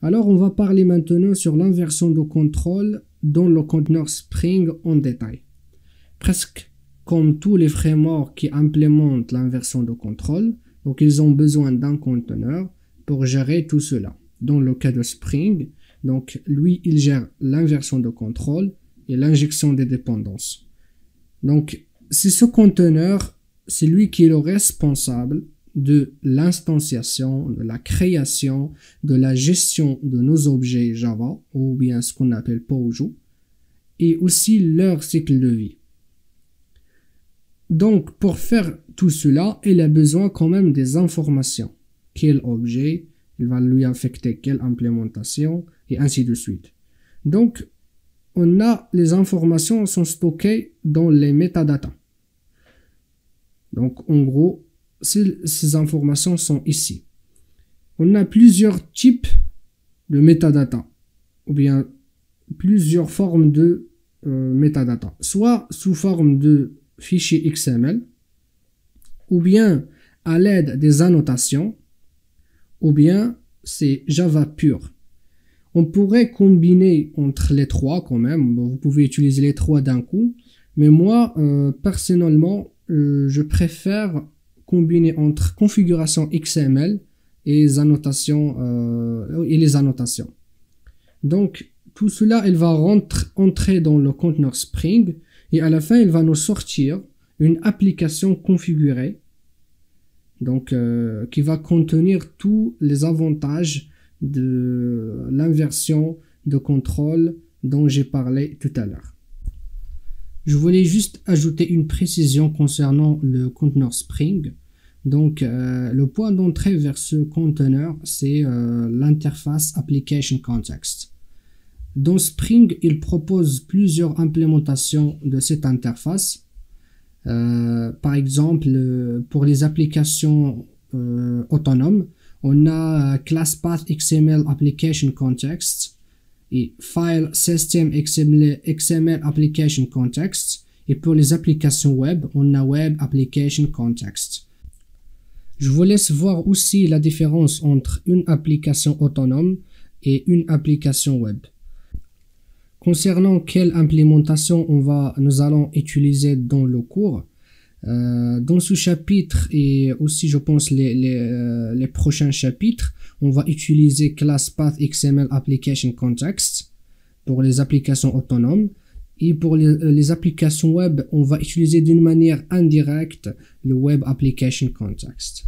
Alors, on va parler maintenant sur l'inversion de contrôle dans le conteneur Spring en détail. Presque comme tous les frameworks qui implémentent l'inversion de contrôle, donc ils ont besoin d'un conteneur pour gérer tout cela. Dans le cas de Spring, donc lui, il gère l'inversion de contrôle et l'injection des dépendances. Donc, c'est ce conteneur, c'est lui qui est le responsable de l'instanciation, de la création, de la gestion de nos objets Java, ou bien ce qu'on appelle POJO, et aussi leur cycle de vie. Donc, pour faire tout cela, il a besoin quand même des informations. Quel objet, il va lui affecter quelle implémentation, et ainsi de suite. Donc, les informations sont stockées dans les métadatas. Donc, en gros, ces informations sont ici. On a plusieurs types de métadatas, ou bien plusieurs formes de métadatas, soit sous forme de fichiers XML, ou bien à l'aide des annotations, ou bien c'est Java pur. On pourrait combiner entre les trois quand même, vous pouvez utiliser les trois d'un coup, mais moi, personnellement, je préfère combiner entre configuration XML et les annotations. Donc, tout cela, il va entrer dans le conteneur Spring et à la fin, il va nous sortir une application configurée, donc qui va contenir tous les avantages de l'inversion de contrôle dont j'ai parlé tout à l'heure. Je voulais juste ajouter une précision concernant le conteneur Spring. Donc, le point d'entrée vers ce conteneur, c'est l'interface Application Context. Dans Spring, il propose plusieurs implémentations de cette interface. Par exemple, pour les applications autonomes, on a ClassPath XML Application Context et File System XML Application Context. Et pour les applications web, on a Web Application Context. Je vous laisse voir aussi la différence entre une application autonome et une application web. Concernant quelle implémentation nous allons utiliser dans le cours, dans ce chapitre et aussi je pense les prochains chapitres, on va utiliser ClassPath XML Application Context pour les applications autonomes et pour les applications web, on va utiliser d'une manière indirecte le Web Application Context.